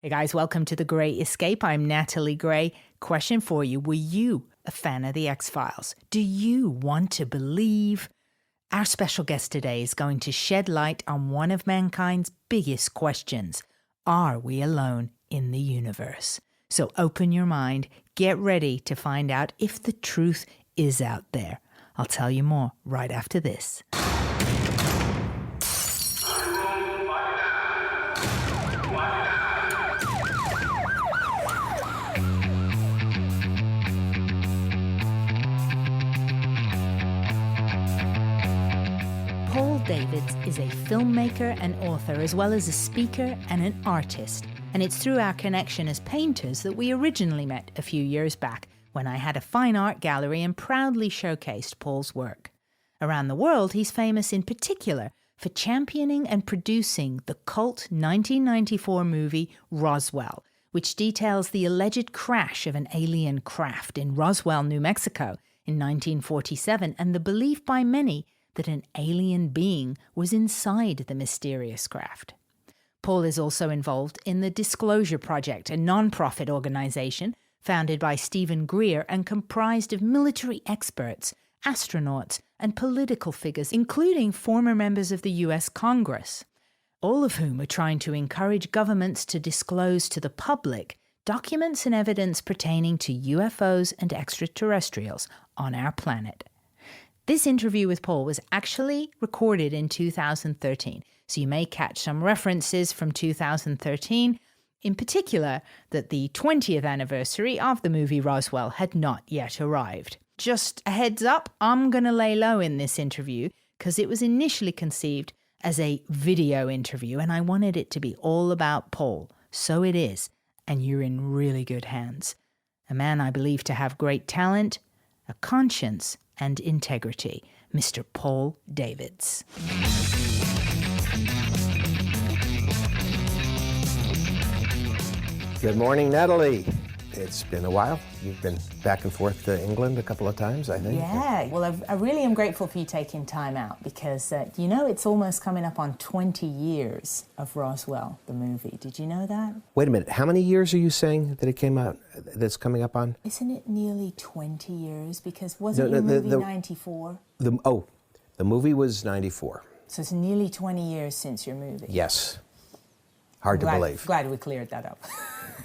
Hey guys, welcome to The Grey Escape. I'm Natalie Gray. Question for you. Were you a fan of The X-Files? Do you want to believe? Our special guest today is going to shed light on one of mankind's biggest questions. Are we alone in the universe? So open your mind, get ready to find out if the truth is out there. I'll tell you more right after this. Paul Davids is a filmmaker and author, as well as a speaker and an artist. And it's through our connection as painters that we originally met a few years back when I had a fine art gallery and proudly showcased Paul's work. Around the world, he's famous in particular for championing and producing the cult 1994 movie Roswell, which details the alleged crash of an alien craft in Roswell, New Mexico in 1947, and the belief by many that an alien being was inside the mysterious craft. Paul is also involved in the Disclosure Project, a non-profit organization founded by Stephen Greer and comprised of military experts, astronauts, and political figures, including former members of the US Congress, all of whom are trying to encourage governments to disclose to the public documents and evidence pertaining to UFOs and extraterrestrials on our planet. This interview with Paul was actually recorded in 2013, so you may catch some references from 2013, in particular that the 20th anniversary of the movie Roswell had not yet arrived. Just a heads up, I'm going to lay low in this interview because it was initially conceived as a video interview and I wanted it to be all about Paul. So it is, and you're in really good hands. A man I believe to have great talent, a conscience, and integrity, Mr. Paul Davids. Good morning, Natalie. It's been a while. You've been back and forth to England a couple of times, I think. Yeah, well, I really am grateful for you taking time out because, it's almost coming up on 20 years of Roswell, the movie. Did you know that? Wait a minute. How many years are you saying that it came out, that's coming up on? Isn't it nearly 20 years? Because wasn't your movie 94? The movie was 94. So it's nearly 20 years since your movie. Yes. Hard to believe. Glad we cleared that up.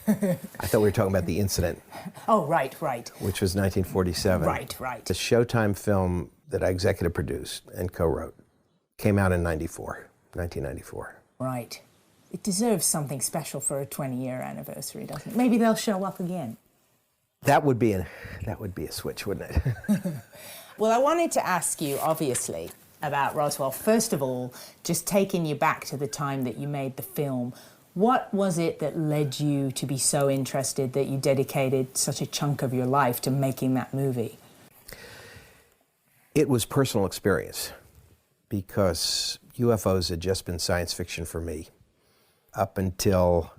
I thought we were talking about the incident. Oh, right. Which was 1947. Right. The Showtime film that I executive produced and co-wrote came out in 1994. Right. It deserves something special for a 20-year anniversary, doesn't it? Maybe they'll show up again. That would be a switch, wouldn't it? Well, I wanted to ask you, obviously, about Roswell. First of all, just taking you back to the time that you made the film, what was it that led you to be so interested that you dedicated such a chunk of your life to making that movie? It was personal experience because UFOs had just been science fiction for me up until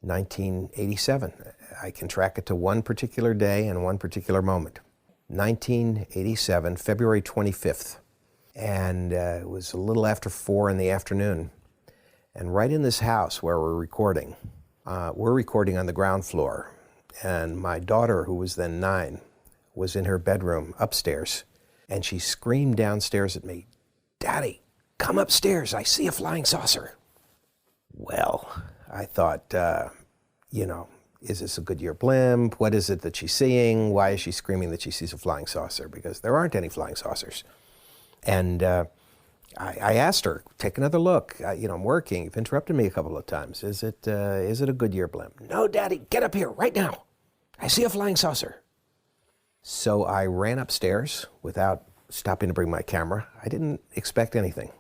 1987. I can track it to one particular day and one particular moment. 1987, February 25th. And it was a little after 4 in the afternoon. And right in this house where we're recording on the ground floor. And my daughter, who was then 9, was in her bedroom upstairs. And she screamed downstairs at me, "Daddy, come upstairs, I see a flying saucer." Well, I thought, is this a Goodyear blimp? What is it that she's seeing? Why is she screaming that she sees a flying saucer? Because there aren't any flying saucers. And I asked her, take another look. I'm working. You've interrupted me a couple of times. Is it a Goodyear blimp? "No, Daddy, get up here right now. I see a flying saucer." So I ran upstairs without stopping to bring my camera. I didn't expect anything.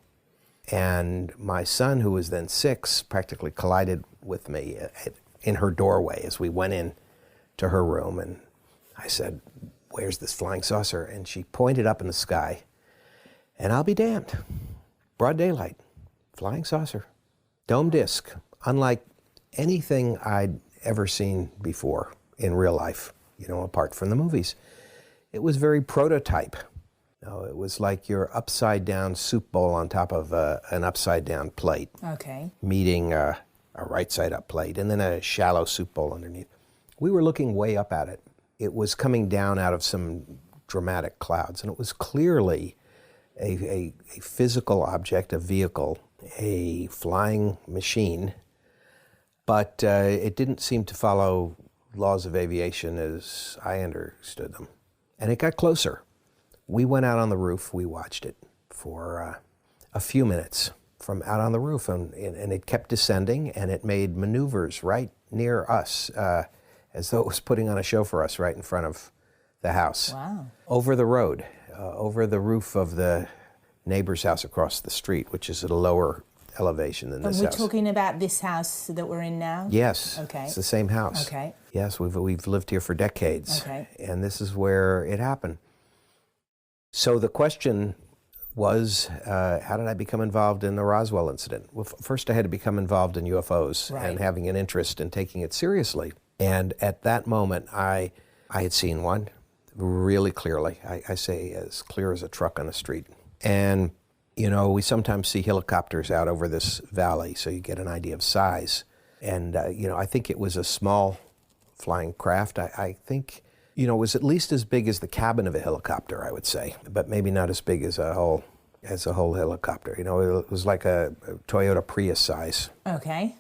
And my son, who was then 6, practically collided with me in her doorway as we went in to her room. And I said, "Where's this flying saucer?" And she pointed up in the sky. And I'll be damned. Broad daylight, flying saucer, dome disc, unlike anything I'd ever seen before in real life, apart from the movies. It was very prototype. It was like your upside down soup bowl on top of an upside down plate. Okay. Meeting a a right side up plate, and then a shallow soup bowl underneath. We were looking way up at it. It was coming down out of some dramatic clouds, and it was clearly a physical object, a vehicle, a flying machine, but it didn't seem to follow laws of aviation as I understood them. And it got closer. We went out on the roof, we watched it for a few minutes from out on the roof, and it kept descending, and it made maneuvers right near us, as though it was putting on a show for us right in front of the house. Wow. Over the road, over the roof of the neighbor's house across the street, which is at a lower elevation than this house. And we're talking about this house that we're in now? Yes. Okay. It's the same house. Okay. Yes, we've lived here for decades. Okay. And this is where it happened. So the question was, how did I become involved in the Roswell incident? Well, first I had to become involved in UFOs and having an interest in taking it seriously. And at that moment, I had seen one really clearly. I say as clear as a truck on the street. And, you know, we sometimes see helicopters out over this valley, so you get an idea of size. And, you know, I think it was a small flying craft. I think, you know, it was at least as big as the cabin of a helicopter, I would say, but maybe not as big as a whole helicopter. You know, it was like a Toyota Prius size. Okay.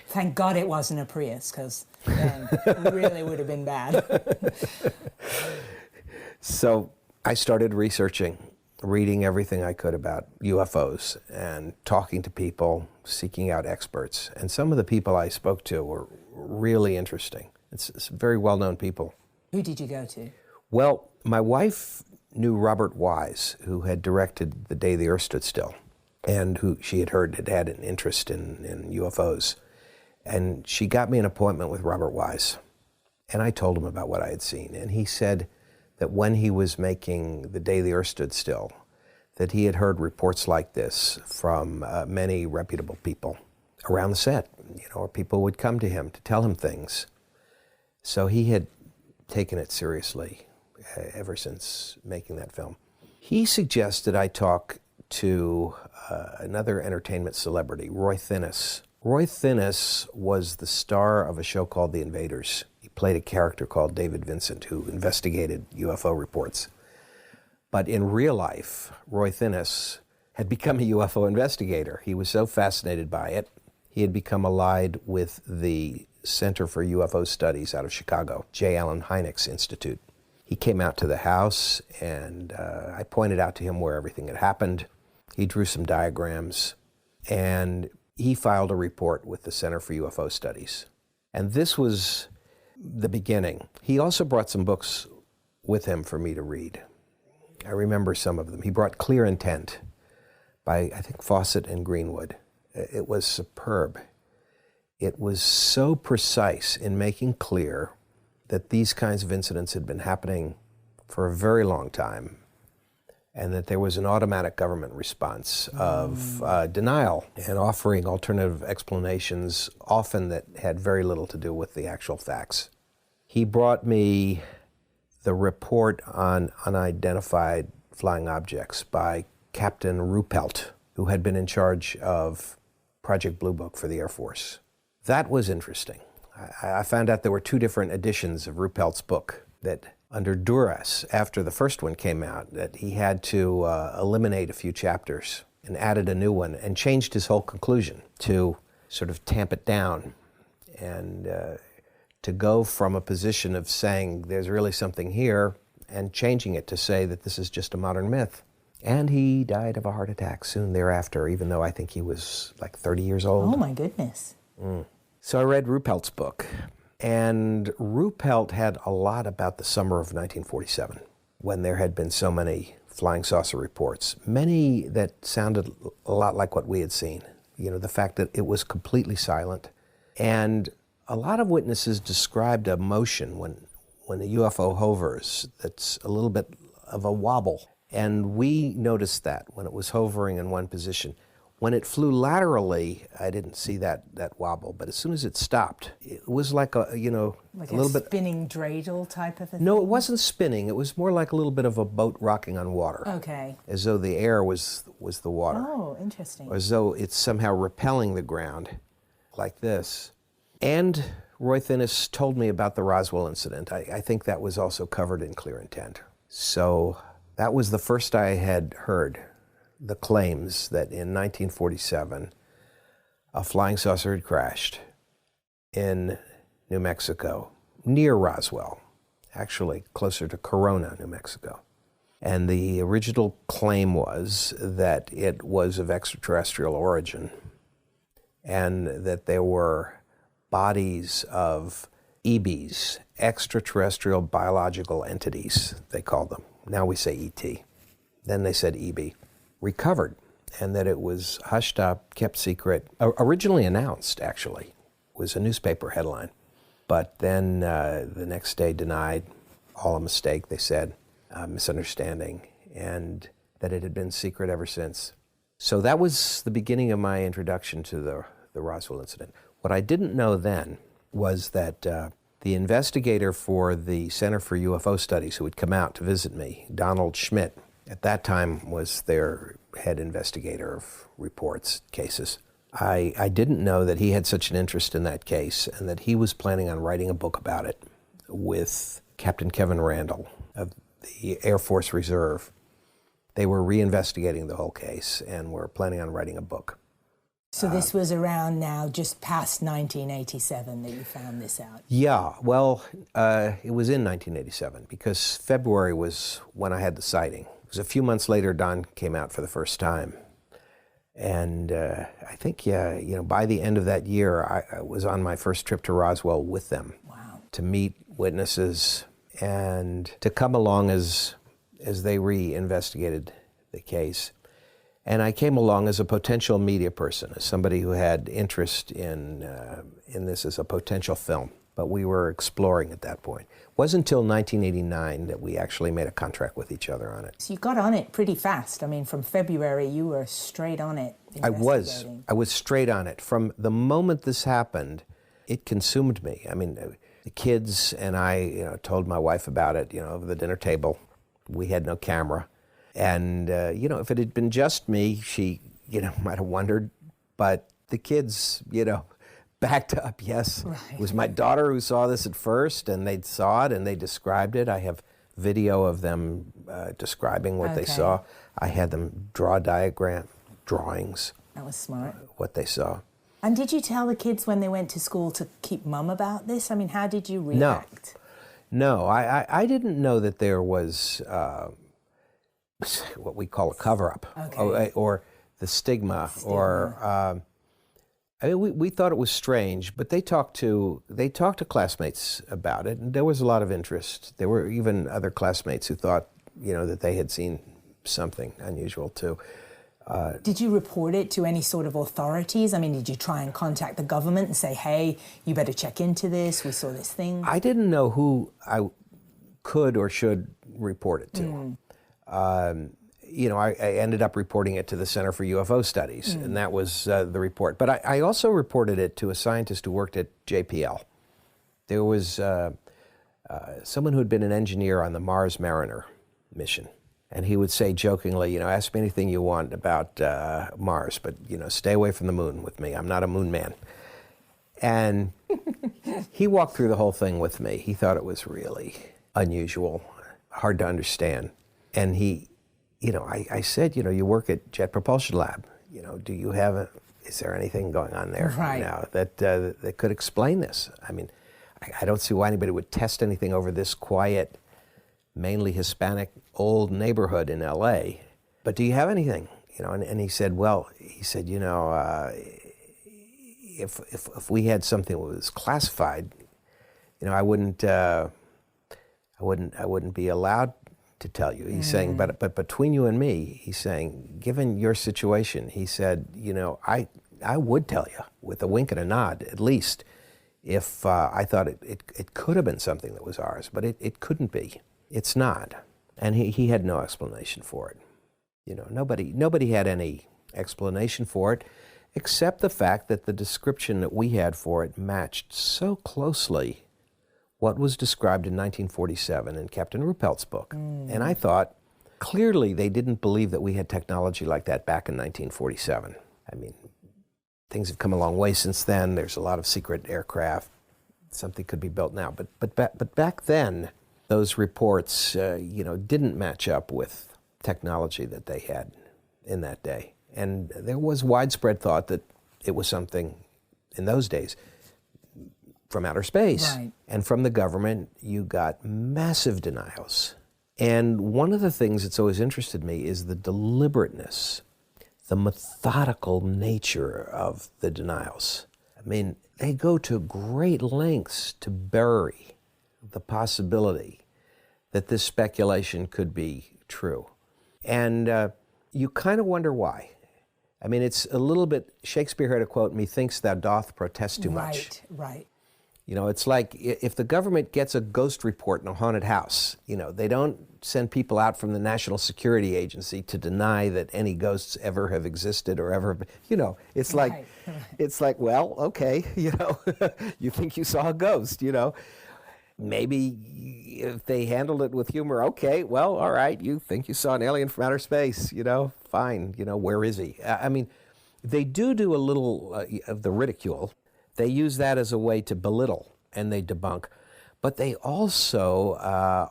Thank God it wasn't a Prius, because then it really would have been bad. So I started researching, reading everything I could about UFOs and talking to people, seeking out experts. And some of the people I spoke to were really interesting. It's very well-known people. Who did you go to? Well, my wife knew Robert Wise, who had directed The Day the Earth Stood Still, and who she had heard had an interest in UFOs. And she got me an appointment with Robert Wise. And I told him about what I had seen. And he said that when he was making The Day the Earth Stood Still, that he had heard reports like this from many reputable people around the set, you know, or people would come to him to tell him things. So he had taken it seriously ever since making that film. He suggested I talk to another entertainment celebrity, Roy Thinnes. Roy Thinnes was the star of a show called The Invaders. He played a character called David Vincent, who investigated UFO reports. But in real life, Roy Thinnes had become a UFO investigator. He was so fascinated by it, he had become allied with the Center for UFO Studies out of Chicago, J. Allen Hynek's Institute. He came out to the house, and I pointed out to him where everything had happened. He drew some diagrams, and he filed a report with the Center for UFO Studies. And this was the beginning. He also brought some books with him for me to read. I remember some of them. He brought Clear Intent by, I think, Fawcett and Greenwood. It was superb. It was so precise in making clear that these kinds of incidents had been happening for a very long time, and that there was an automatic government response of denial and offering alternative explanations, often that had very little to do with the actual facts. He brought me the report on unidentified flying objects by Captain Ruppelt, who had been in charge of Project Blue Book for the Air Force. That was interesting. I found out there were two different editions of Ruppelt's book, that under duress, after the first one came out, that he had to eliminate a few chapters and added a new one and changed his whole conclusion to sort of tamp it down and to go from a position of saying there's really something here and changing it to say that this is just a modern myth. And he died of a heart attack soon thereafter, even though I think he was like 30 years old. Oh my goodness. So I read Ruppelt's book, and Ruppelt had a lot about the summer of 1947, when there had been so many flying saucer reports, many that sounded a lot like what we had seen. You know, the fact that it was completely silent. And a lot of witnesses described a motion when a UFO hovers that's a little bit of a wobble. And we noticed that when it was hovering in one position. When it flew laterally, I didn't see that wobble, but as soon as it stopped, it was like a, you know, like a little bit spinning dreidel type of a thing? No, it wasn't spinning. It was more like a little bit of a boat rocking on water. Okay. As though the air was the water. Oh, interesting. Or as though it's somehow repelling the ground like this. And Roy Thinnis told me about the Roswell incident. I think that was also covered in Clear Intent. So that was the first I had heard the claims that in 1947, a flying saucer had crashed in New Mexico, near Roswell, actually closer to Corona, New Mexico. And the original claim was that it was of extraterrestrial origin and that there were bodies of EBs, extraterrestrial biological entities, they called them. Now we say ET. Then they said EB, recovered, and that it was hushed up, kept secret, originally announced, actually. It was a newspaper headline. But then the next day denied, all a mistake, they said, misunderstanding, and that it had been secret ever since. So that was the beginning of my introduction to the Roswell incident. What I didn't know then was that the investigator for the Center for UFO Studies who had come out to visit me, Donald Schmidt, at that time was their head investigator of reports, cases. I didn't know that he had such an interest in that case and that he was planning on writing a book about it with Captain Kevin Randall of the Air Force Reserve. They were reinvestigating the whole case and were planning on writing a book. So this was around now, just past 1987 that you found this out? Yeah, well, it was in 1987 because February was when I had the sighting. It was a few months later Don came out for the first time. And I think, by the end of that year, I was on my first trip to Roswell with them. Wow. To meet witnesses and to come along as they reinvestigated the case. And I came along as a potential media person, as somebody who had interest in this as a potential film. But we were exploring at that point. It wasn't until 1989 that we actually made a contract with each other on it. So you got on it pretty fast. I mean, from February, you were straight on it. I was straight on it. From the moment this happened, it consumed me. I mean, the kids and I, told my wife about it, over the dinner table. We had no camera. And, if it had been just me, she, might have wondered. But the kids, backed up, yes. Right. It was my daughter who saw this at first, and they saw it, and they described it. I have video of them describing what they saw. I had them draw drawings. That was smart. What they saw. And did you tell the kids when they went to school to keep mum about this? I mean, how did you react? No, I didn't know that there was what we call a cover-up, or the stigma. Or we thought it was strange, but they talked to classmates about it, and there was a lot of interest. There were even other classmates who thought, that they had seen something unusual too. Did you report it to any sort of authorities? I mean, did you try and contact the government and say, hey, you better check into this, we saw this thing? I didn't know who I could or should report it to. I ended up reporting it to the Center for UFO Studies, and that was the report. But I also reported it to a scientist who worked at JPL. There was someone who had been an engineer on the Mars Mariner mission. And he would say jokingly, ask me anything you want about Mars, but, stay away from the moon with me. I'm not a moon man. And he walked through the whole thing with me. He thought it was really unusual, hard to understand. And he, I said, you work at Jet Propulsion Lab. Do you have is there anything going on there now that could explain this? I mean, I don't see why anybody would test anything over this quiet, mainly Hispanic old neighborhood in LA, but do you have anything? And he said, if we had something that was classified, I wouldn't be allowed to tell you. He's saying, but between you and me, he's saying, given your situation, he said, I would tell you with a wink and a nod, at least, if I thought it could have been something that was ours, but it couldn't be. It's not. And he had no explanation for it. Nobody had any explanation for it, except the fact that the description that we had for it matched so closely what was described in 1947 in Captain Ruppelt's book. And I thought, clearly they didn't believe that we had technology like that back in 1947. I mean, things have come a long way since then. There's a lot of secret aircraft. Something could be built now. But back then, those reports, didn't match up with technology that they had in that day. And there was widespread thought that it was something in those days from outer space. Right. And from the government, you got massive denials. And one of the things that's always interested me is the deliberateness, the methodical nature of the denials. I mean, they go to great lengths to bury the possibility that this speculation could be true. And you kind of wonder why. I mean, it's a little bit, Shakespeare had a quote, "Methinks thou doth protest too much." Right. You know, it's like if the government gets a ghost report in a haunted house, they don't send people out from the National Security Agency to deny that any ghosts ever have existed or ever, it's like, Right. it's like, well, okay, you think you saw a ghost, Maybe if they handled it with humor, okay, well, all right, you think you saw an alien from outer space, fine, where is he? I mean, they do a little of the ridicule. They use that as a way to belittle, and they debunk. But they also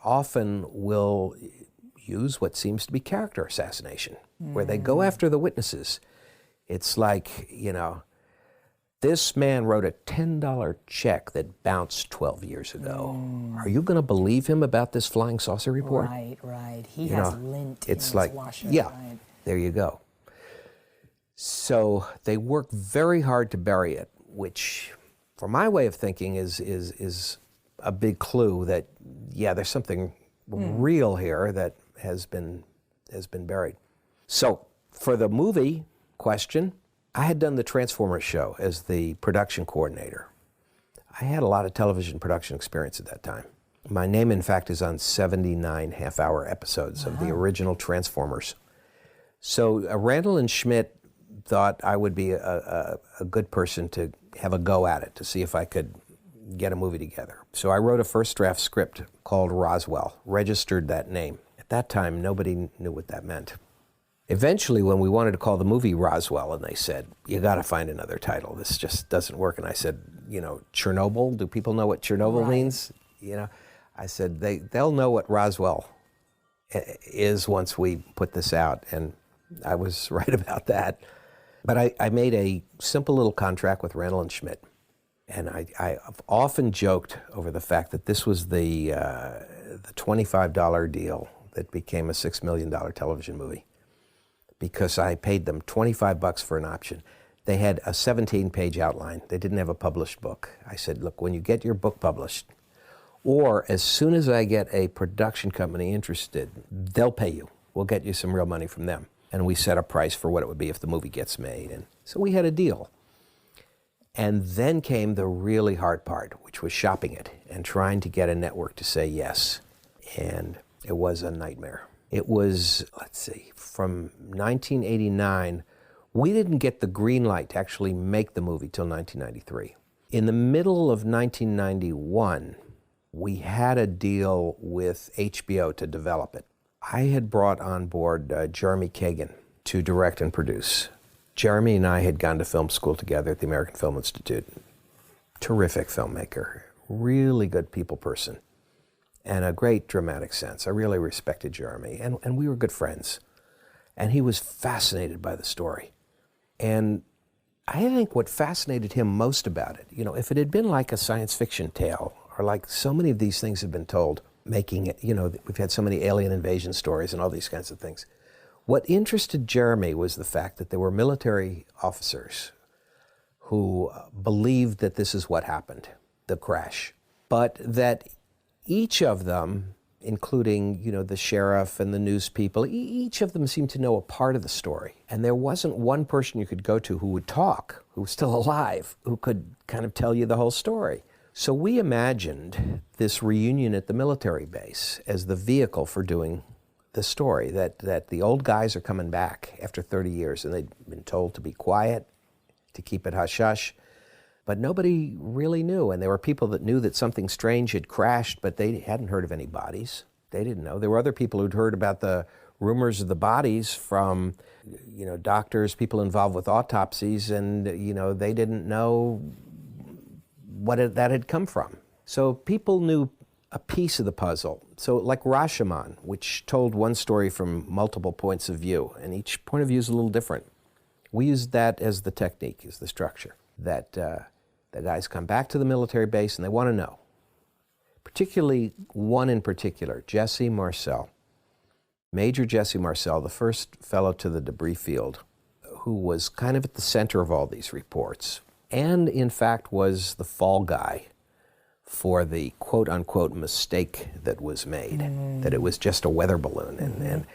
often will use what seems to be character assassination, where they go after the witnesses. It's like, this man wrote a $10 check that bounced 12 years ago. Are you going to believe him about this flying saucer report? Right. He has lint in it's his like, washer. yeah, Right. there you go. So they work very hard to bury it, which, for my way of thinking, is a big clue that, there's something real here that has been buried. So for the movie question, I had done the Transformers show as the production coordinator. I had a lot of television production experience at that time. My name, in fact, is on 79 half-hour episodes of the original Transformers. So Randall and Schmidt thought I would be a good person to have a go at it, to see if I could get a movie together. So I wrote a first draft script called Roswell, registered that name. At that time, nobody knew what that meant. Eventually, when we wanted to call the movie Roswell, and they said, you got to find another title. This just doesn't work. And I said, Chernobyl? Do people know what Chernobyl means? I said, they'll know what Roswell is once we put this out. And I was right about that. But I made a simple little contract with Randall and Schmidt. And I've often joked over the fact that this was the $25 deal that became a $6 million television movie, because I paid them $25 for an option. They had a 17-page outline. They didn't have a published book. I said, look, when you get your book published, or as soon as I get a production company interested, they'll pay you. We'll get you some real money from them. And we set a price for what it would be if the movie gets made. And so we had a deal. And then came the really hard part, which was shopping it and trying to get a network to say yes. And it was a nightmare. It was, from 1989, we didn't get the green light to actually make the movie till 1993. In the middle of 1991, we had a deal with HBO to develop it. I had brought on board Jeremy Kagan to direct and produce. Jeremy and I had gone to film school together at the American Film Institute. Terrific filmmaker, really good people person, and a great dramatic sense. I really respected Jeremy, and we were good friends. And he was fascinated by the story. And I think what fascinated him most about it, if it had been like a science fiction tale, or like so many of these things have been told, making it, we've had so many alien invasion stories and all these kinds of things. What interested Jeremy was the fact that there were military officers who believed that this is what happened, the crash, but that each of them, including, the sheriff and the news people, each of them seemed to know a part of the story. And there wasn't one person you could go to who would talk, who was still alive, who could kind of tell you the whole story. So we imagined this reunion at the military base as the vehicle for doing the story, that the old guys are coming back after 30 years, and they'd been told to be quiet, to keep it hush-hush, but nobody really knew. And there were people that knew that something strange had crashed, but they hadn't heard of any bodies. They didn't know. There were other people who'd heard about the rumors of the bodies from, doctors, people involved with autopsies, and, they didn't know that had come from. So people knew a piece of the puzzle. So like Rashomon, which told one story from multiple points of view, and each point of view is a little different. We used that as the technique, as the structure, that the guys come back to the military base and they want to know. Particularly one in particular, Jesse Marcel. Major Jesse Marcel, the first fellow to the debris field, who was kind of at the center of all these reports, and in fact was the fall guy for the quote-unquote mistake that was made, that it was just a weather balloon. And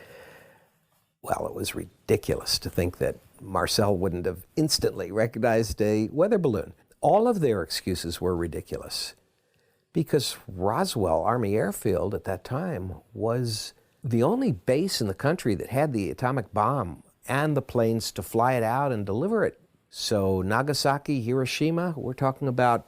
well, it was ridiculous to think that Marcel wouldn't have instantly recognized a weather balloon. All of their excuses were ridiculous because Roswell Army Airfield at that time was the only base in the country that had the atomic bomb and the planes to fly it out and deliver it. So Nagasaki, Hiroshima, we're talking about,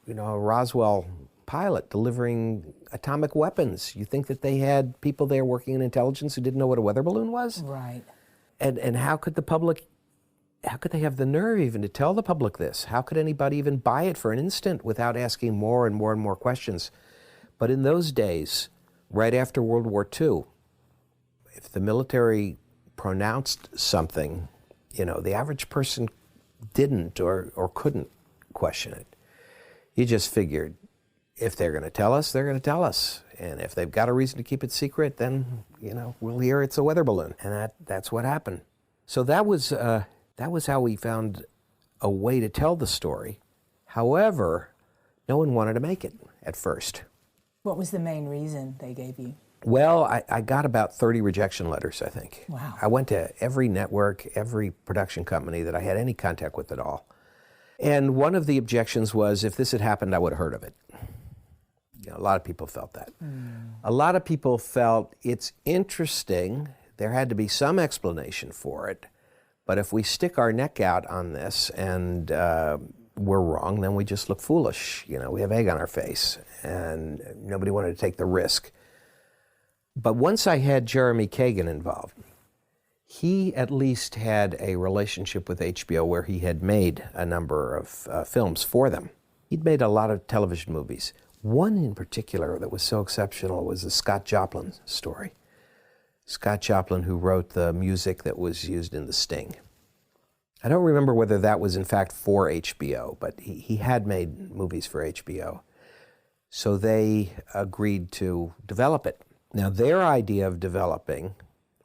a Roswell pilot delivering atomic weapons. You think that they had people there working in intelligence who didn't know what a weather balloon was? Right. And how could they have the nerve even to tell the public this? How could anybody even buy it for an instant without asking more and more and more questions? But in those days, right after World War II, if the military pronounced something, the average person didn't or couldn't question it. You just figured, if they're going to tell us, they're going to tell us. And if they've got a reason to keep it secret, then, we'll hear it's a weather balloon. And that's what happened. So that was how we found a way to tell the story. However, no one wanted to make it at first. What was the main reason they gave you? Well, I got about 30 rejection letters, I think. Wow. I went to every network, every production company that I had any contact with at all. And one of the objections was, if this had happened, I would have heard of it. A lot of people felt that. A lot of people felt it's interesting. There had to be some explanation for it. But if we stick our neck out on this and we're wrong, then we just look foolish. We have egg on our face. And nobody wanted to take the risk. But once I had Jeremy Kagan involved, he at least had a relationship with HBO where he had made a number of films for them. He'd made a lot of television movies. One in particular that was so exceptional was the Scott Joplin story. Scott Joplin, who wrote the music that was used in The Sting. I don't remember whether that was in fact for HBO, but he had made movies for HBO. So they agreed to develop it. Now their idea of developing,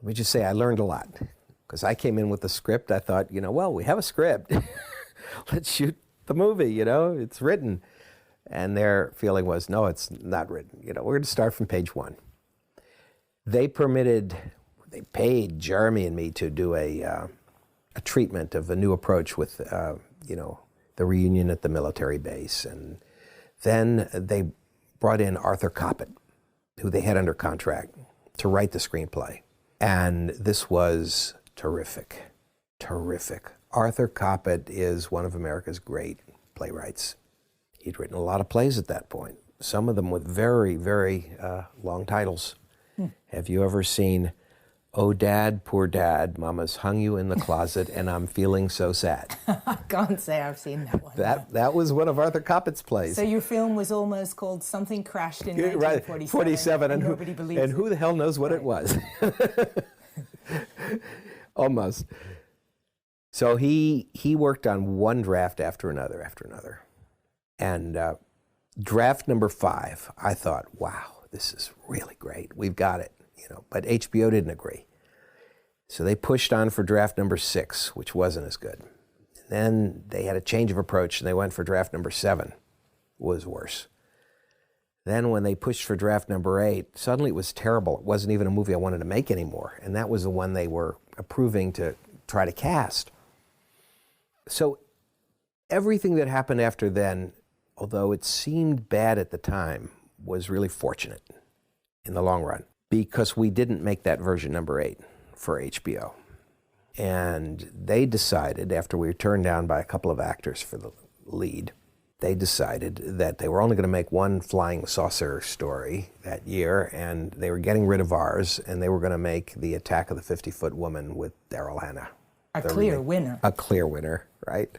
let me just say I learned a lot. Because I came in with a script, I thought, we have a script. Let's shoot the movie, it's written. And their feeling was, no, it's not written. We're going to start from page one. They paid Jeremy and me to do a treatment of a new approach with, the reunion at the military base. And then they brought in Arthur Koppett, who they had under contract, to write the screenplay. And this was terrific, terrific. Arthur Koppett is one of America's great playwrights. He'd written a lot of plays at that point, some of them with very, very long titles. Have you ever seen Oh Dad, Poor Dad, Mama's hung you in the closet and I'm feeling so sad? I can't say I've seen that one. That was one of Arthur Koppett's plays. So your film was almost called Something Crashed in 1947. 47, and nobody believes it. And who the hell knows what it was? Almost. So he worked on one draft after another. And draft number 5, I thought, wow, this is really great. We've got it, But HBO didn't agree. So they pushed on for draft number 6, which wasn't as good. And then they had a change of approach, and they went for draft number 7. Was worse. Then when they pushed for draft number 8, suddenly it was terrible. It wasn't even a movie I wanted to make anymore. And that was the one they were approving to try to cast. So everything that happened after then, although it seemed bad at the time, was really fortunate in the long run, because we didn't make that version number 8 for HBO. And they decided, after we were turned down by a couple of actors for the lead, they decided that they were only going to make one flying saucer story that year, and they were getting rid of ours, and they were going to make The Attack of the 50-Foot Woman with Daryl Hannah. A clear winner. A clear winner, right?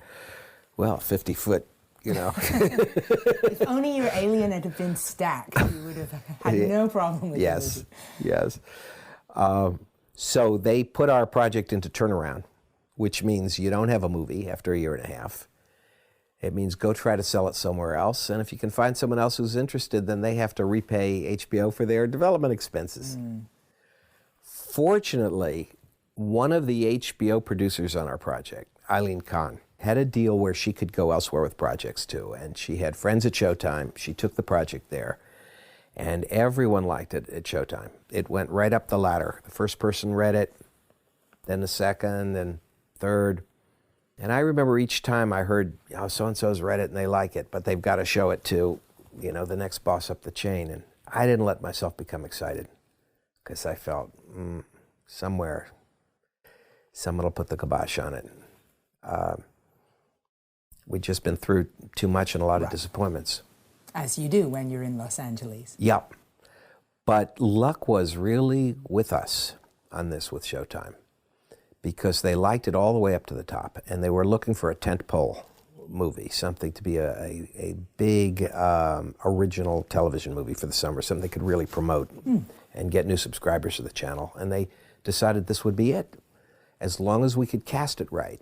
Well, 50-foot, you know. If only your alien had been stacked, you would have had no problem with it. Yes. So they put our project into turnaround, which means you don't have a movie after a year and a half. It means go try to sell it somewhere else, and if you can find someone else who's interested, then they have to repay HBO for their development expenses. Fortunately, one of the HBO producers on our project, Eileen Kahn, had a deal where she could go elsewhere with projects too, and she had friends at Showtime. She took the project there, and everyone liked it at Showtime. It went right up the ladder. The first person read it, then the second, then third. And I remember each time I heard, oh, so-and-so's read it and they like it, but they've got to show it to, you know, the next boss up the chain. And I didn't let myself become excited because I felt somewhere someone will put the kibosh on it. We'd just been through too much and a lot of disappointments. As you do when you're in Los Angeles. Yep. But luck was really with us on this with Showtime, because they liked it all the way up to the top, and they were looking for a tentpole movie, something to be a big original television movie for the summer, something they could really promote and get new subscribers to the channel. And they decided this would be it, as long as we could cast it right.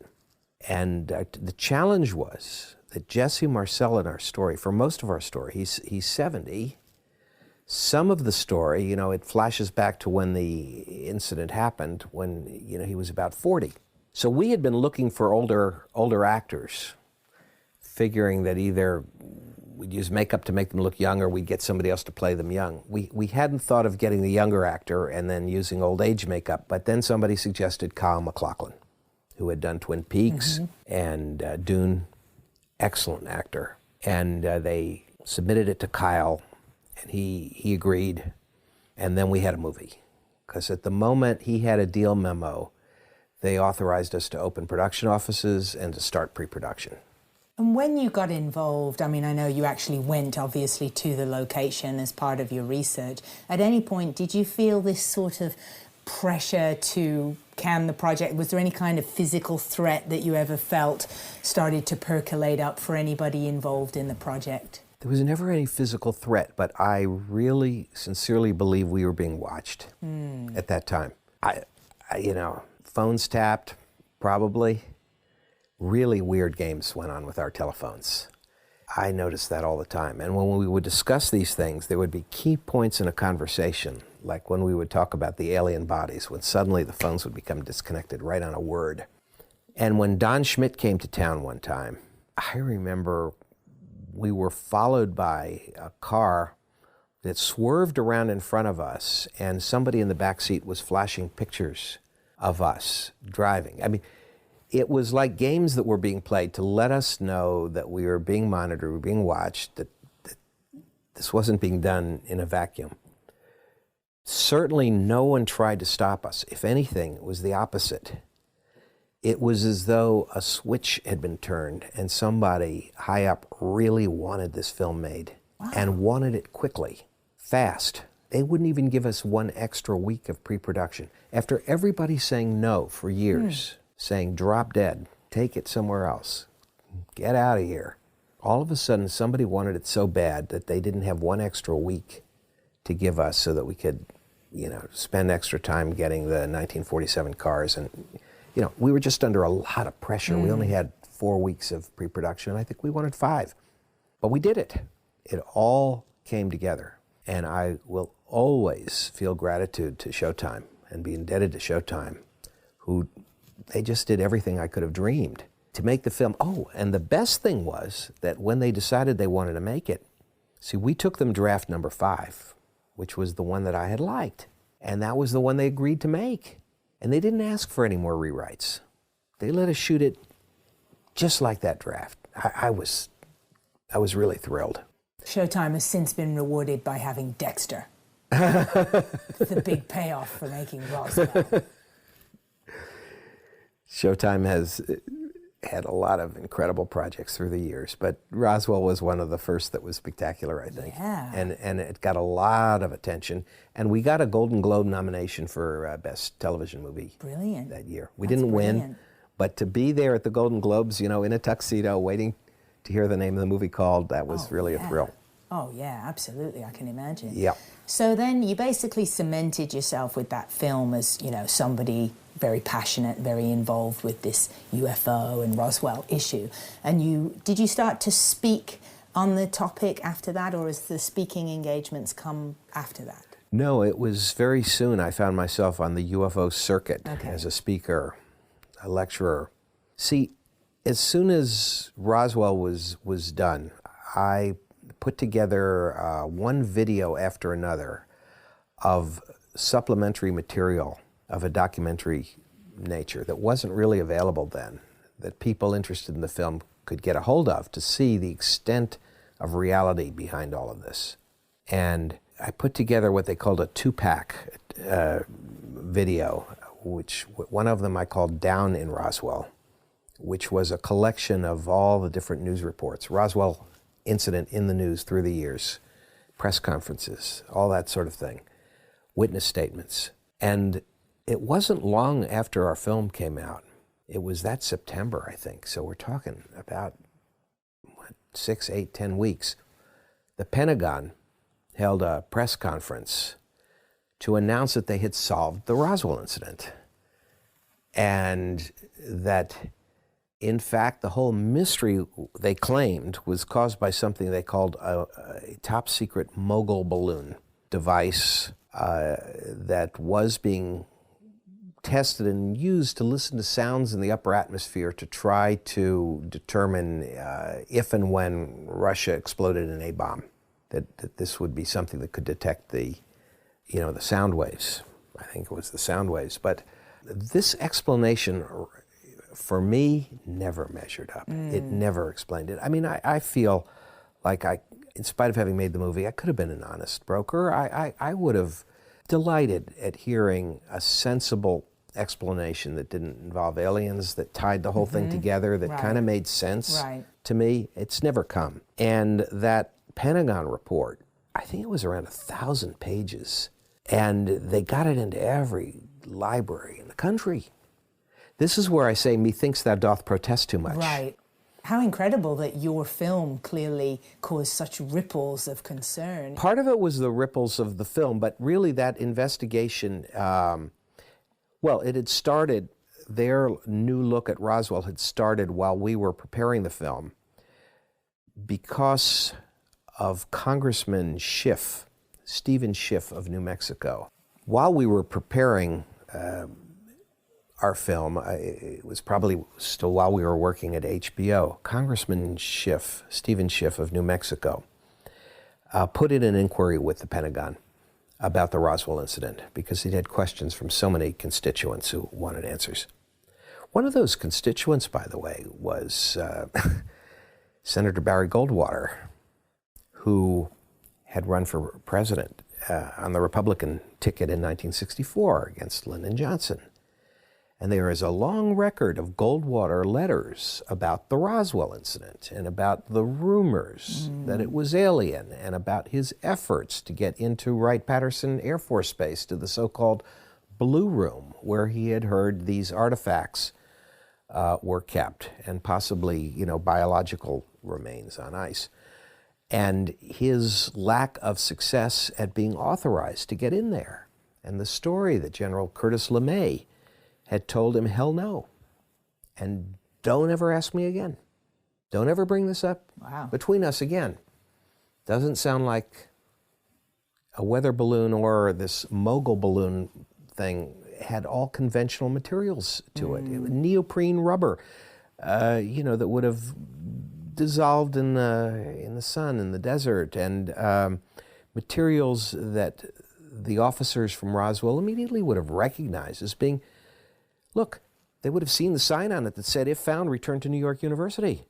And the challenge was that Jesse Marcel in our story, for most of our story, he's 70. Some of the story, you know, it flashes back to when the incident happened, when, you know, he was about 40. So we had been looking for older actors, figuring that either we'd use makeup to make them look young or we'd get somebody else to play them young. We hadn't thought of getting the younger actor and then using old age makeup, but then somebody suggested Kyle MacLachlan, who had done Twin Peaks and Dune, excellent actor. And they submitted it to Kyle, and he agreed, and then we had a movie. Because at the moment he had a deal memo, they authorized us to open production offices and to start pre-production. And when you got involved, I mean, I know you actually went, obviously, to the location as part of your research. At any point, did you feel this sort of pressure to can the project? Was there any kind of physical threat that you ever felt started to percolate up for anybody involved in the project? There was never any physical threat, but I really sincerely believe we were being watched at that time. I, you know, phones tapped, probably. Really weird games went on with our telephones. I noticed that all the time. And when we would discuss these things, there would be key points in a conversation, like when we would talk about the alien bodies, when suddenly the phones would become disconnected right on a word. And when Don Schmidt came to town one time, I remember we were followed by a car that swerved around in front of us, and somebody in the back seat was flashing pictures of us driving. I mean, it was like games that were being played to let us know that we were being monitored, we were being watched, that this wasn't being done in a vacuum. Certainly no one tried to stop us. If anything, it was the opposite. It was as though a switch had been turned and somebody high up really wanted this film made and wanted it quickly, fast. They wouldn't even give us one extra week of pre-production. After everybody saying no for years, saying drop dead, take it somewhere else, get out of here. All of a sudden somebody wanted it so bad that they didn't have one extra week to give us so that we could, you know, spend extra time getting the 1947 cars. And, you know, we were just under a lot of pressure. We only had 4 weeks of pre-production. I think we wanted 5. But we did it. It all came together. And I will always feel gratitude to Showtime and be indebted to Showtime, who they just did everything I could have dreamed to make the film. Oh, and the best thing was that when they decided they wanted to make it, see, we took them draft number 5, which was the one that I had liked. And that was the one they agreed to make. And they didn't ask for any more rewrites. They let us shoot it just like that draft. I was really thrilled. Showtime has since been rewarded by having Dexter. The big payoff for making Roswell. Showtime has had a lot of incredible projects through the years, but Roswell was one of the first that was spectacular, I think. Yeah. And it got a lot of attention. And we got a Golden Globe nomination for Best Television Movie Brilliant. that year. We That's didn't win, brilliant. but to be there at the Golden Globes, you know, in a tuxedo, waiting to hear the name of the movie called, that was really a thrill. Oh, yeah, absolutely. I can imagine. Yeah. So then you basically cemented yourself with that film as, you know, somebody very passionate, very involved with this UFO and Roswell issue. And did you start to speak on the topic after that, or has the speaking engagements come after that? No, it was very soon I found myself on the UFO circuit as a speaker, a lecturer. See, as soon as Roswell was done, I put together one video after another of supplementary material of a documentary nature that wasn't really available then, that people interested in the film could get a hold of to see the extent of reality behind all of this. And I put together what they called a two-pack video, which one of them I called Down in Roswell, which was a collection of all the different news reports, Roswell incident in the news through the years, press conferences, all that sort of thing, witness statements. And it wasn't long after our film came out. It was that September, I think. So we're talking about 6, 8, 10 weeks. The Pentagon held a press conference to announce that they had solved the Roswell incident. And that, in fact, the whole mystery, they claimed, was caused by something they called a top-secret mogul balloon device that was being tested and used to listen to sounds in the upper atmosphere to try to determine if and when Russia exploded an A-bomb, that this would be something that could detect the sound waves. I think it was the sound waves. But this explanation, for me, never measured up. It never explained it. I mean, I feel like in spite of having made the movie, I could have been an honest broker. I would have delighted at hearing a sensible explanation that didn't involve aliens, that tied the whole thing together, that kind of made sense to me. It's never come. And that Pentagon report, I think it was around 1,000 pages, and they got it into every library in the country. This is where I say, methinks thou doth protest too much. Right. How incredible that your film clearly caused such ripples of concern. Part of it was the ripples of the film, but really that investigation, it had started, their new look at Roswell had started while we were preparing the film because of Congressman Schiff, Stephen Schiff of New Mexico. While we were preparing our film, it was probably still while we were working at HBO, Congressman Schiff, Stephen Schiff of New Mexico, put in an inquiry with the Pentagon about the Roswell incident because he'd had questions from so many constituents who wanted answers. One of those constituents, by the way, was Senator Barry Goldwater, who had run for president on the Republican ticket in 1964 against Lyndon Johnson. And there is a long record of Goldwater letters about the Roswell incident and about the rumors that it was alien and about his efforts to get into Wright-Patterson Air Force Base to the so-called Blue Room, where he had heard these artifacts were kept and possibly, biological remains on ice. And his lack of success at being authorized to get in there. And the story that General Curtis LeMay had told him, hell no. And don't ever ask me again. Don't ever bring this up between us again. Doesn't sound like a weather balloon or this mogul balloon thing had all conventional materials to it. It was neoprene rubber, that would have dissolved in the sun, in the desert, and materials that the officers from Roswell immediately would have recognized as being, look, they would have seen the sign on it that said, if found, return to New York University,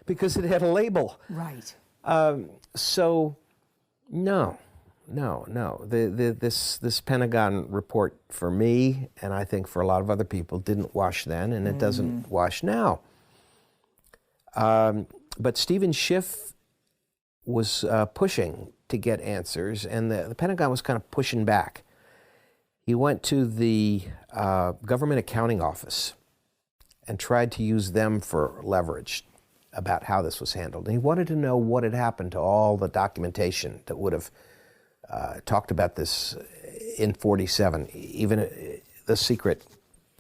because it had a label. Right. So, no. This Pentagon report for me, and I think for a lot of other people, didn't wash then, and it doesn't wash now. But Stephen Schiff was pushing to get answers, and the Pentagon was kind of pushing back. He went to the Government Accounting Office and tried to use them for leverage about how this was handled. And he wanted to know what had happened to all the documentation that would have talked about this in 47, even the secret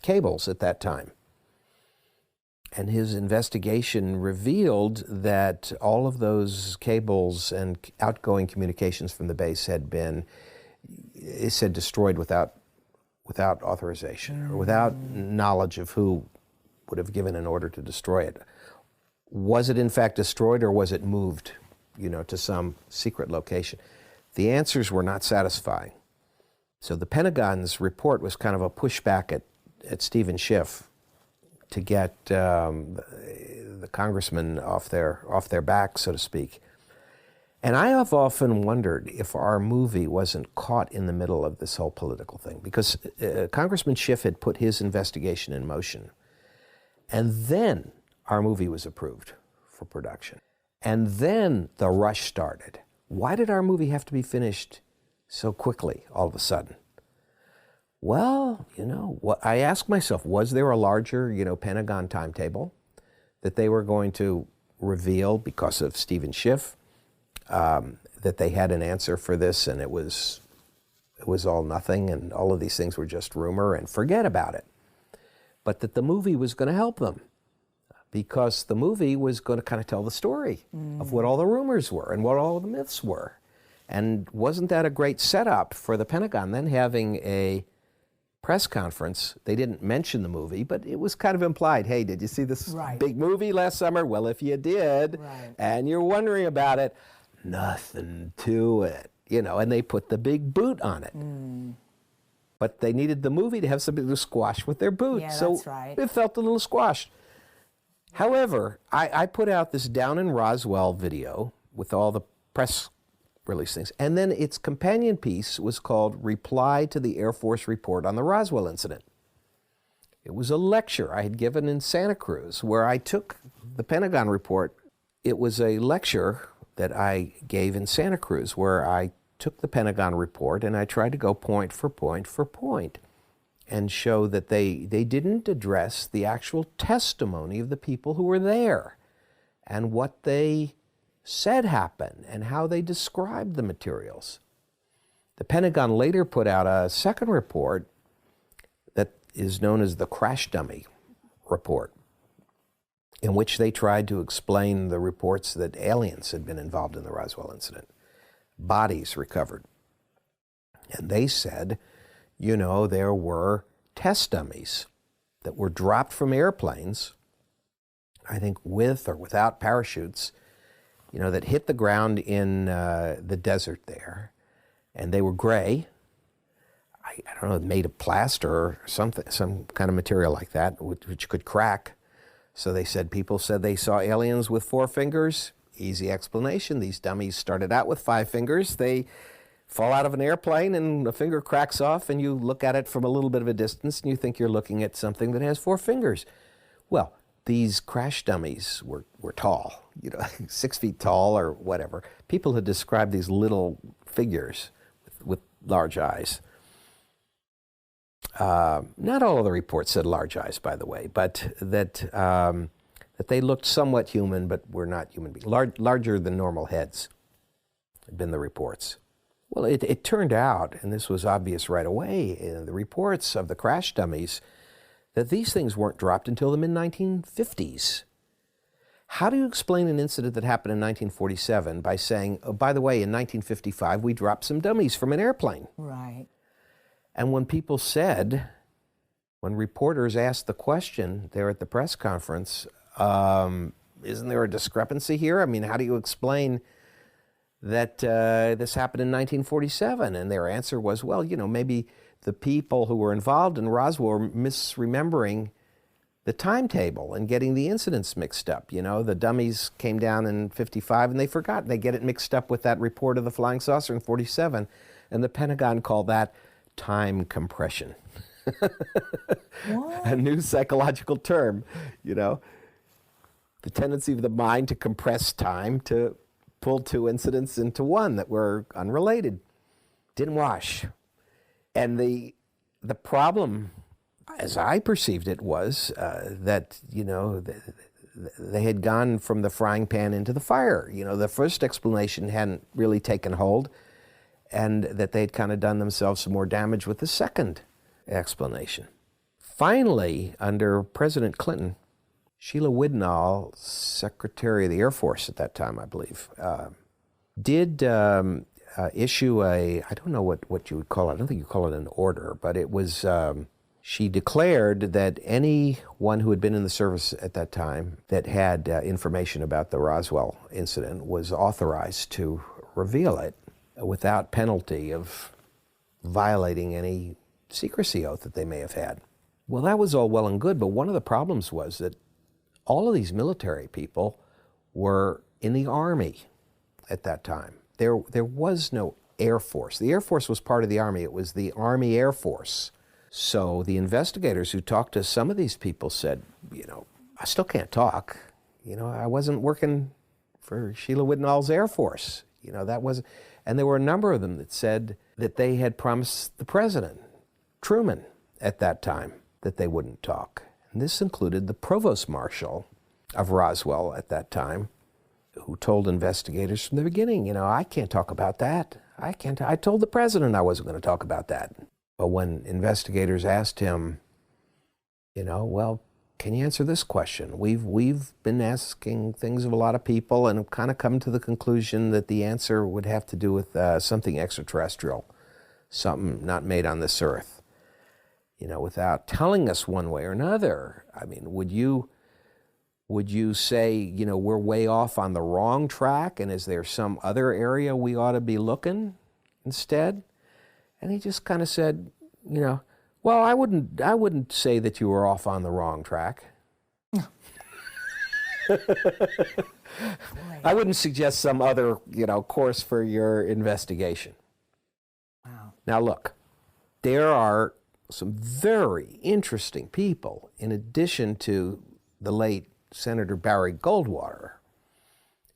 cables at that time. And his investigation revealed that all of those cables and outgoing communications from the base had been, it said, destroyed without authorization or without knowledge of who would have given an order to destroy it. Was it in fact destroyed, or was it moved, to some secret location? The answers were not satisfying. So the Pentagon's report was kind of a pushback at Stephen Schiff to get the congressmen off their back, so to speak. And I have often wondered if our movie wasn't caught in the middle of this whole political thing, because Congressman Schiff had put his investigation in motion. And then our movie was approved for production. And then the rush started. Why did our movie have to be finished so quickly all of a sudden? Well, what I asked myself, was there a larger, Pentagon timetable that they were going to reveal because of Stephen Schiff, that they had an answer for this and it was all nothing and all of these things were just rumor and forget about it? But that the movie was going to help them, because the movie was going to kind of tell the story of what all the rumors were and what all the myths were. And wasn't that a great setup for the Pentagon then having a press conference? They didn't mention the movie, but it was kind of implied, hey, did you see this big movie last summer? Well, if you did, and you're wondering about it, nothing to it, and they put the big boot on it. But they needed the movie to have something to squash with their boot. Yeah, so that's right. It felt a little squashed. However, I put out this Down in Roswell video with all the press release things, and then its companion piece was called Reply to the Air Force Report on the Roswell Incident. It was a lecture I had given in Santa Cruz where I took the Pentagon report. It was a lecture that I gave in Santa Cruz where I took the Pentagon report and I tried to go point for point for point and show that they didn't address the actual testimony of the people who were there and what they said happened and how they described the materials. The Pentagon later put out a second report that is known as the crash dummy report, in which they tried to explain the reports that aliens had been involved in the Roswell incident, bodies recovered. And they said, there were test dummies that were dropped from airplanes, I think with or without parachutes, that hit the ground in the desert there. And they were gray. I don't know, made of plaster or something, some kind of material like that, which could crack. So they said, people said they saw aliens with 4 fingers. Easy explanation. These dummies started out with 5 fingers. They fall out of an airplane and a finger cracks off and you look at it from a little bit of a distance and you think you're looking at something that has 4 fingers. Well, these crash dummies were tall, 6 feet tall or whatever. People had described these little figures with large eyes. Not all of the reports said large eyes, by the way, but that they looked somewhat human, but were not human beings. Larger than normal heads had been the reports. Well, it turned out, and this was obvious right away in the reports of the crash dummies, that these things weren't dropped until the mid-1950s. How do you explain an incident that happened in 1947 by saying, oh, by the way, in 1955, we dropped some dummies from an airplane? Right. And when reporters asked the question there at the press conference, isn't there a discrepancy here? I mean, how do you explain that this happened in 1947? And their answer was, well, maybe the people who were involved in Roswell were misremembering the timetable and getting the incidents mixed up. The dummies came down in 55 and they forgot. They get it mixed up with that report of the flying saucer in 47. And the Pentagon called that time compression. What? A new psychological term, the tendency of the mind to compress time, to pull two incidents into one that were unrelated. Didn't wash. And the problem, as I perceived it, was that, they had gone from the frying pan into the fire. The first explanation hadn't really taken hold, and that they'd kind of done themselves some more damage with the second explanation. Finally, under President Clinton, Sheila Widnall, Secretary of the Air Force at that time, I believe, did issue I don't know what you would call it. I don't think you call it an order, but it was, she declared that anyone who had been in the service at that time that had information about the Roswell incident was authorized to reveal it without penalty of violating any secrecy oath that they may have had. Well, that was all well and good, but one of the problems was that all of these military people were in the Army at that time. There was no Air Force. The Air Force was part of the Army. It was the Army Air Force. So the investigators who talked to some of these people said, I still can't talk. I wasn't working for Sheila Widnall's Air Force. That wasn't. And there were a number of them that said that they had promised the president, Truman, at that time, that they wouldn't talk. And this included the provost marshal of Roswell at that time, who told investigators from the beginning, I can't talk about that. I told the president I wasn't going to talk about that. But when investigators asked him, well, can you answer this question? We've been asking things of a lot of people and have kind of come to the conclusion that the answer would have to do with something extraterrestrial, something not made on this earth. Without telling us one way or another. I mean, would you say, we're way off on the wrong track, and is there some other area we ought to be looking instead? And he just kind of said, well, I wouldn't say that you were off on the wrong track. I wouldn't suggest some other, course for your investigation. Wow. Now look, there are some very interesting people, in addition to the late Senator Barry Goldwater,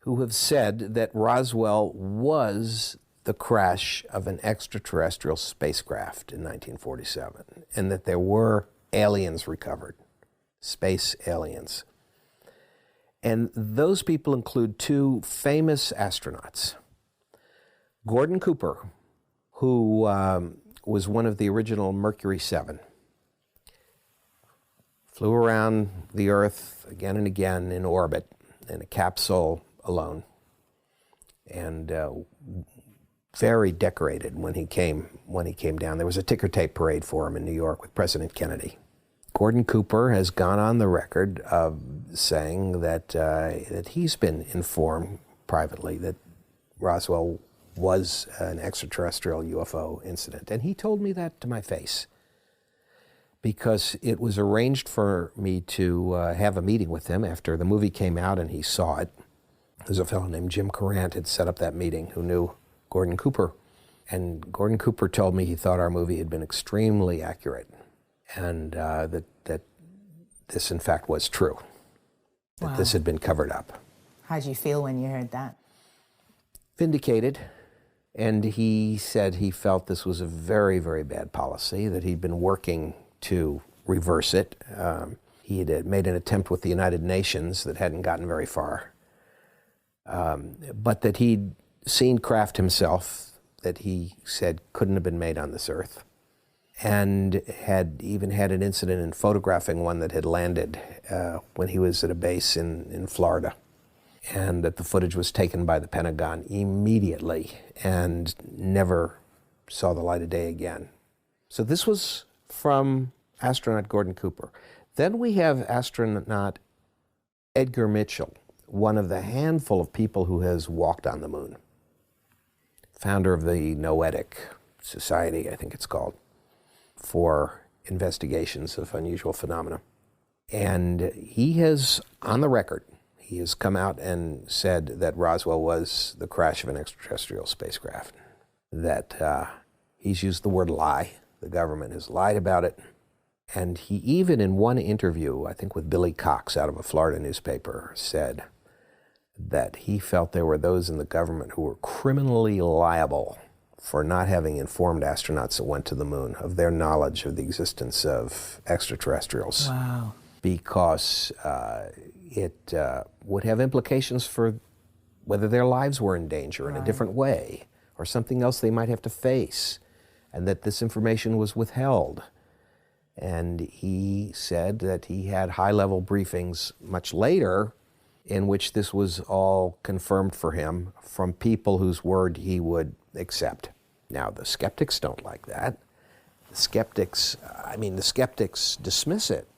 who have said that Roswell was the crash of an extraterrestrial spacecraft in 1947, and that there were aliens recovered, space aliens. And those people include two famous astronauts. Gordon Cooper, who was one of the original Mercury 7. Flew around the Earth again and again in orbit in a capsule alone, and very decorated when he came down. There was a ticker tape parade for him in New York with President Kennedy. Gordon Cooper has gone on the record of saying that he's been informed privately that Roswell was an extraterrestrial UFO incident. And he told me that to my face, because it was arranged for me to have a meeting with him after the movie came out and he saw it. There's a fellow named Jim Courant had set up that meeting who knew Gordon Cooper. And Gordon Cooper told me he thought our movie had been extremely accurate, and that this, in fact, was true, that Wow. this had been covered up. How did you feel when you heard that? Vindicated. And he said he felt this was a very, very bad policy, that he'd been working to reverse it. He had made an attempt with the United Nations that hadn't gotten very far, but that he'd seen craft himself that he said couldn't have been made on this earth, and had even had an incident in photographing one that had landed when he was at a base in Florida, and that the footage was taken by the Pentagon immediately and never saw the light of day again. So this was from astronaut Gordon Cooper. Then we have astronaut Edgar Mitchell, one of the handful of people who has walked on the moon, founder of the Noetic Society, I think it's called, for investigations of unusual phenomena. And he has, on the record, he has come out and said that Roswell was the crash of an extraterrestrial spacecraft, that he's used the word lie. The government has lied about it, And he even in one interview, I think with Billy Cox out of a Florida newspaper, said that he felt there were those in the government who were criminally liable for not having informed astronauts that went to the moon of their knowledge of the existence of extraterrestrials. Wow. Because it would have implications for whether their lives were in danger in a different way or something else they might have to face, and that this information was withheld. And he said that he had high-level briefings much later in which this was all confirmed for him from people whose word he would accept. Now, the skeptics don't like that. The skeptics dismiss it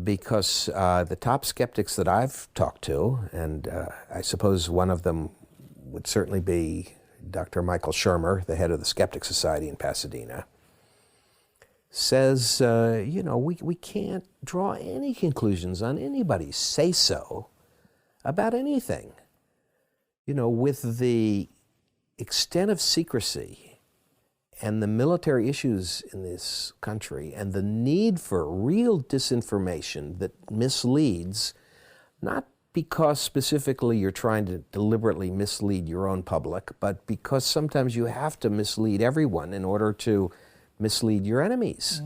because the top skeptics that I've talked to, and I suppose one of them would certainly be Dr. Michael Shermer, the head of the Skeptic Society in Pasadena, says, we can't draw any conclusions on anybody's say-so about anything. With the extent of secrecy and the military issues in this country and the need for real disinformation that misleads, not because specifically you're trying to deliberately mislead your own public, but because sometimes you have to mislead everyone in order to mislead your enemies.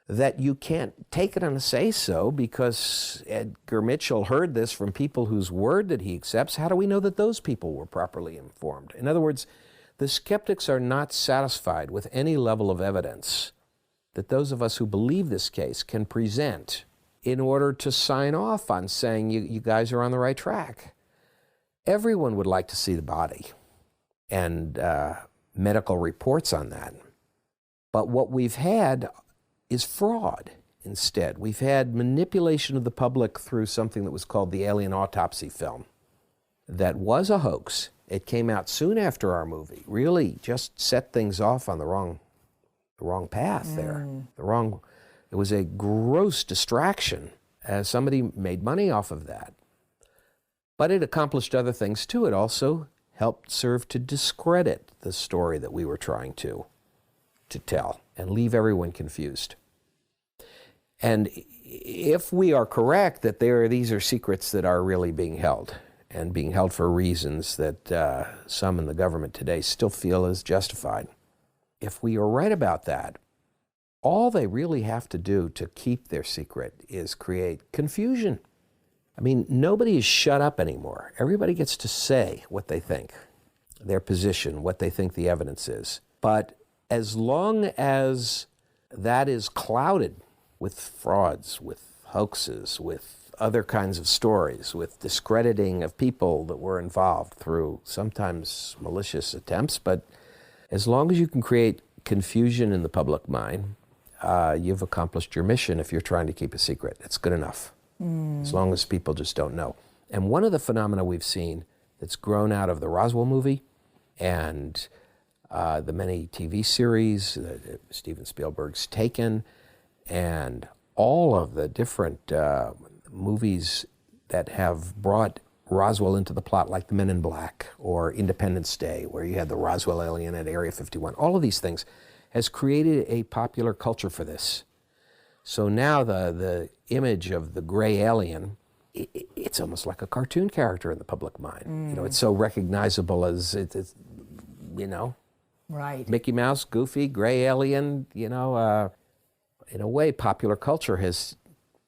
That you can't take it on a say-so because Edgar Mitchell heard this from people whose word that he accepts. How do we know that those people were properly informed? In other words, the skeptics are not satisfied with any level of evidence that those of us who believe this case can present in order to sign off on saying you guys are on the right track. Everyone would like to see the body and medical reports on that. But what we've had is fraud instead. We've had manipulation of the public through something that was called the Alien Autopsy film. That was a hoax. It came out soon after our movie. Really just set things off on the wrong path there. It was a gross distraction, as somebody made money off of that. But it accomplished other things too. It also helped serve to discredit the story that we were trying to tell and leave everyone confused. And if we are correct that these are secrets that are really being held, and being held for reasons that some in the government today still feel is justified, if we are right about that, all they really have to do to keep their secret is create confusion. I mean, nobody is shut up anymore. Everybody gets to say what they think, their position, what they think the evidence is. But as long as that is clouded with frauds, with hoaxes, with other kinds of stories, with discrediting of people that were involved through sometimes malicious attempts, but as long as you can create confusion in the public mind, you've accomplished your mission if you're trying to keep a secret. It's good enough, as long as people just don't know. And one of the phenomena we've seen that's grown out of the Roswell movie and the many TV series that Steven Spielberg's taken, and all of the different movies that have brought Roswell into the plot, like The Men in Black or Independence Day, where you had the Roswell alien at Area 51. All of these things has created a popular culture for this. So now the image of the gray alien, it's almost like a cartoon character in the public mind. It's so recognizable as it's Right. Mickey Mouse, Goofy, gray alien, in a way, popular culture has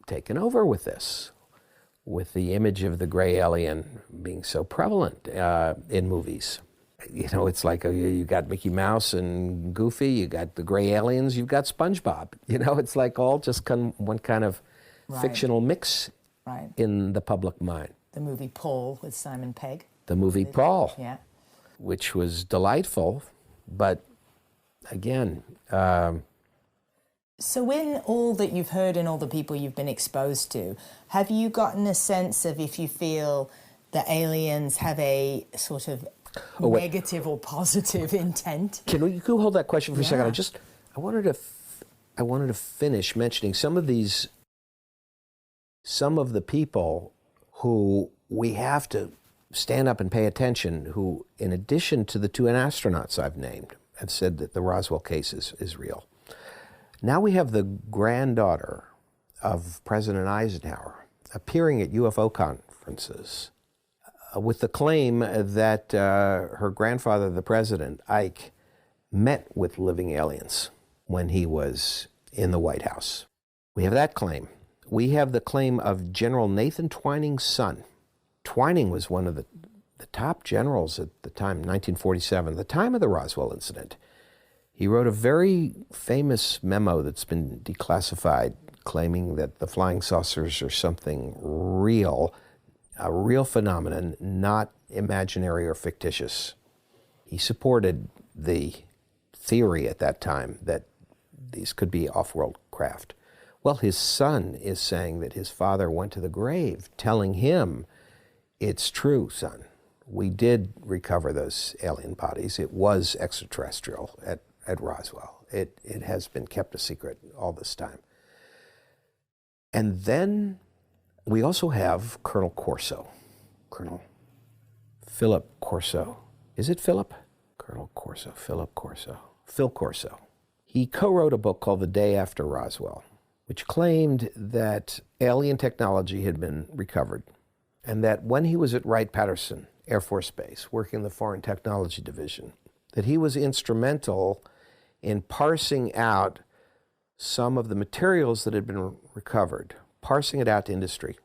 taken over with this, with the image of the gray alien being so prevalent in movies. It's like you got Mickey Mouse and Goofy, you got the gray aliens, you've got SpongeBob. It's like all just one kind of fictional mix in the public mind. The movie Paul with Simon Pegg. The movie Paul, Yeah. which was delightful, but again... So in all that you've heard and all the people you've been exposed to, have you gotten a sense of if you feel the aliens have a sort of negative or positive intent? Can you hold that question for a second? I wanted to finish mentioning some of the people who we have to stand up and pay attention, who, in addition to the two astronauts I've named, have said that the Roswell case is real. Now we have the granddaughter of President Eisenhower appearing at UFO conferences with the claim that her grandfather, the president, Ike, met with living aliens when he was in the White House. We have that claim. We have the claim of General Nathan Twining's son. Twining was one of the top generals at the time, 1947, the time of the Roswell incident. He wrote a very famous memo that's been declassified, claiming that the flying saucers are something real, a real phenomenon, not imaginary or fictitious. He supported the theory at that time that these could be off-world craft. Well, his son is saying that his father went to the grave telling him, it's true, son. We did recover those alien bodies. It was extraterrestrial at Roswell. It has been kept a secret all this time. And then we also have Colonel Corso, Colonel Philip Corso. Is it Philip? Colonel Corso, Philip Corso, Phil Corso. He co-wrote a book called The Day After Roswell, which claimed that alien technology had been recovered, and that when he was at Wright-Patterson Air Force Base, working in the Foreign Technology Division, that he was instrumental in parsing out some of the materials that had been recovered, parsing it out to industry,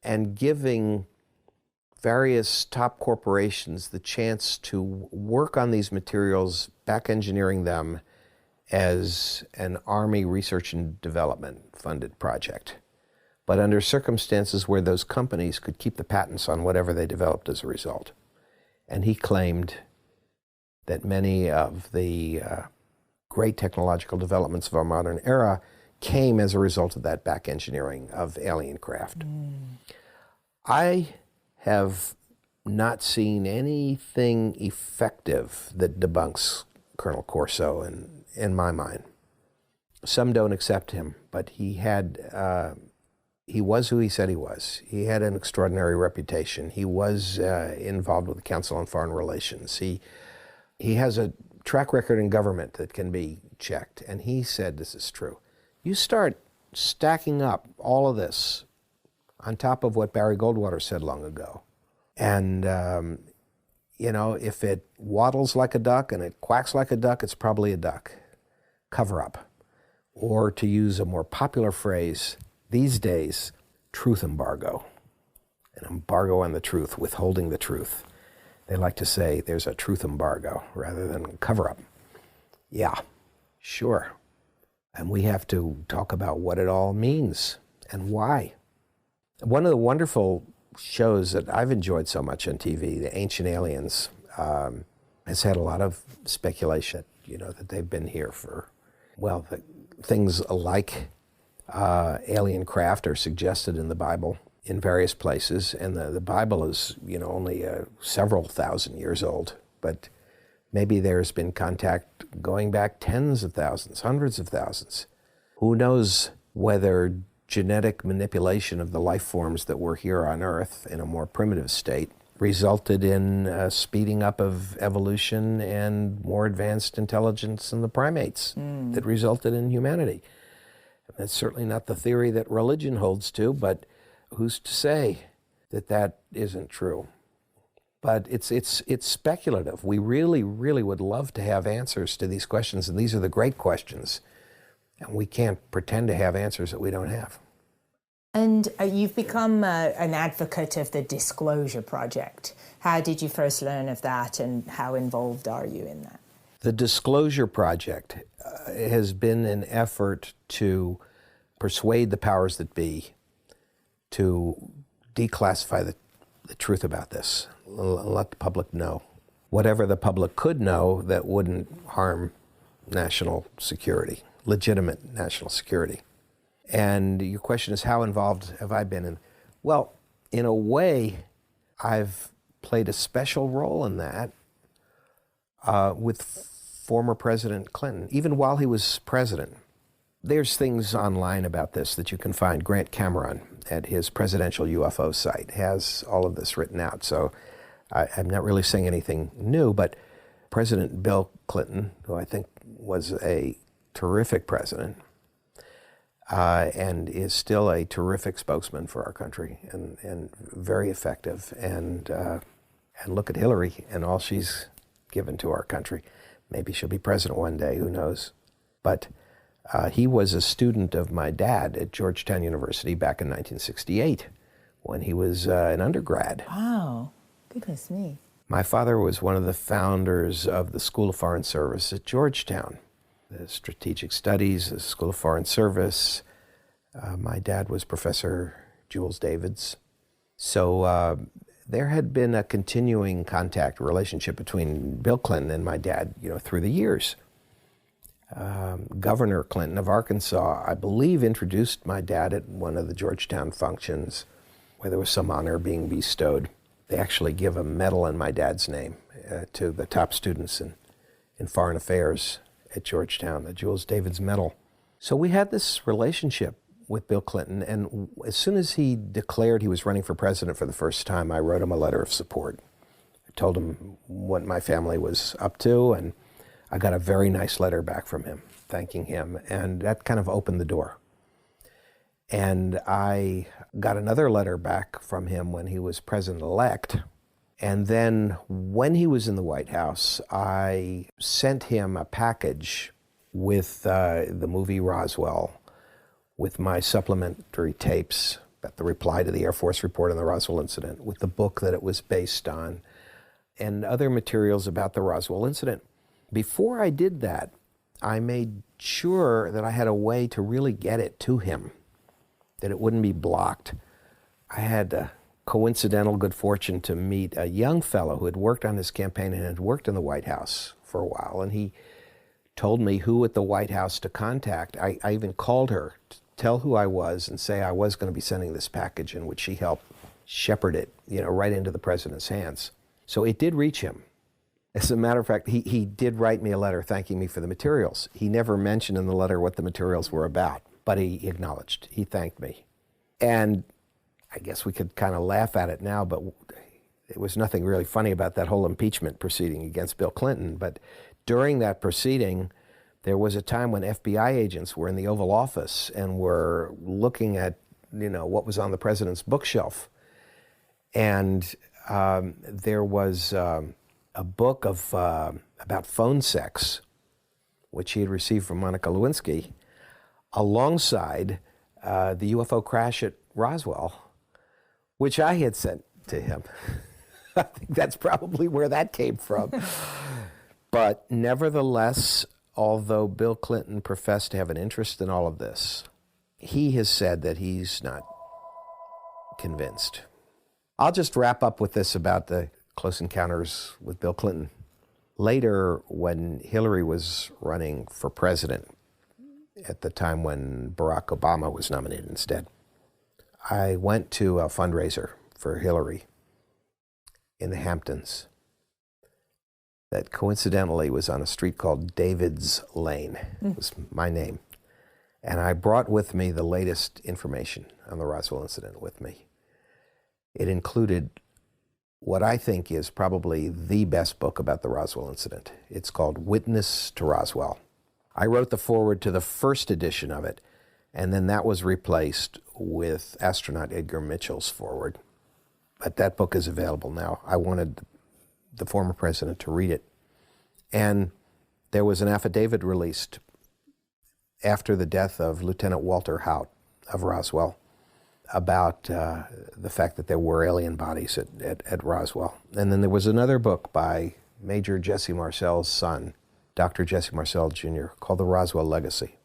and giving various top corporations the chance to work on these materials, back engineering them as an Army research and development funded project, but under circumstances where those companies could keep the patents on whatever they developed as a result. And he claimed that many of the great technological developments of our modern era came as a result of that back engineering of alien craft. I have not seen anything effective that debunks Colonel Corso in my mind. Some don't accept him, but he was who he said he was. He had an extraordinary reputation. He was involved with the Council on Foreign Relations. He has a track record in government that can be checked, and he said this is true. You start stacking up all of this on top of what Barry Goldwater said long ago, and if it waddles like a duck and it quacks like a duck, it's probably a duck. Cover up. Or to use a more popular phrase these days, truth embargo. An embargo on the truth, withholding the truth. They like to say there's a truth embargo rather than cover up. Yeah, sure. And we have to talk about what it all means and why. One of the wonderful shows that I've enjoyed so much on TV, The Ancient Aliens, has had a lot of speculation, that they've been here for, things like alien craft are suggested in the Bible in various places, and the Bible is, only several thousand years old, but maybe there's been contact going back tens of thousands, hundreds of thousands. Who knows whether genetic manipulation of the life forms that were here on Earth in a more primitive state resulted in a speeding up of evolution and more advanced intelligence in the primates that resulted in humanity. That's certainly not the theory that religion holds to, but who's to say that that isn't true? But it's speculative. We really, really would love to have answers to these questions, and these are the great questions. And we can't pretend to have answers that we don't have. And you've become an advocate of the Disclosure Project. How did you first learn of that, and how involved are you in that? The Disclosure Project has been an effort to persuade the powers that be to declassify the truth about this, let the public know. Whatever the public could know that wouldn't harm national security, legitimate national security. And your question is, how involved have I been in? Well, in a way, I've played a special role in that with former President Clinton, even while he was president. There's things online about this that you can find. Grant Cameron at his presidential UFO site has all of this written out. So I'm not really saying anything new, but President Bill Clinton, who I think was a terrific president, and is still a terrific spokesman for our country and very effective. And look at Hillary and all she's given to our country. Maybe she'll be president one day, who knows. But he was a student of my dad at Georgetown University back in 1968 when he was an undergrad. Wow, goodness me. My father was one of the founders of the School of Foreign Service at Georgetown. The Strategic Studies, the School of Foreign Service. My dad was Professor Jules Davids. So there had been a continuing contact relationship between Bill Clinton and my dad, through the years. Governor Clinton of Arkansas, I believe, introduced my dad at one of the Georgetown functions where there was some honor being bestowed. They actually give a medal in my dad's name to the top students in foreign affairs at Georgetown, the Jules Davids Medal. So we had this relationship with Bill Clinton, and as soon as he declared he was running for president for the first time, I wrote him a letter of support. I told him what my family was up to, and I got a very nice letter back from him, thanking him, and that kind of opened the door. And I got another letter back from him when he was president-elect. And then when he was in the White House, I sent him a package with the movie Roswell, with my supplementary tapes about the reply to the Air Force report on the Roswell incident, with the book that it was based on, and other materials about the Roswell incident. Before I did that, I made sure that I had a way to really get it to him, that it wouldn't be blocked. I had coincidental good fortune to meet a young fellow who had worked on his campaign and had worked in the White House for a while, and he told me who at the White House to contact. I even called her to tell who I was and say I was going to be sending this package, and would she help shepherd it, right into the president's hands. So it did reach him. As a matter of fact, he did write me a letter thanking me for the materials. He never mentioned in the letter what the materials were about, but he acknowledged, he thanked me. And I guess we could kind of laugh at it now, but there was nothing really funny about that whole impeachment proceeding against Bill Clinton. But during that proceeding, there was a time when FBI agents were in the Oval Office and were looking at, what was on the president's bookshelf. And there was a book of about phone sex, which he had received from Monica Lewinsky, alongside the UFO crash at Roswell, which I had sent to him. I think that's probably where that came from. But nevertheless, although Bill Clinton professed to have an interest in all of this, he has said that he's not convinced. I'll just wrap up with this about the close encounters with Bill Clinton. Later, when Hillary was running for president, at the time when Barack Obama was nominated instead, I went to a fundraiser for Hillary in the Hamptons that coincidentally was on a street called David's Lane. It was my name. And I brought with me the latest information on the Roswell incident with me. It included what I think is probably the best book about the Roswell incident. It's called Witness to Roswell. I wrote the foreword to the first edition of it, and then that was replaced with astronaut Edgar Mitchell's foreword. But that book is available now. I wanted the former president to read it. And there was an affidavit released after the death of Lieutenant Walter Haut of Roswell about the fact that there were alien bodies at Roswell. And then there was another book by Major Jesse Marcel's son, Dr. Jesse Marcel Jr., called The Roswell Legacy.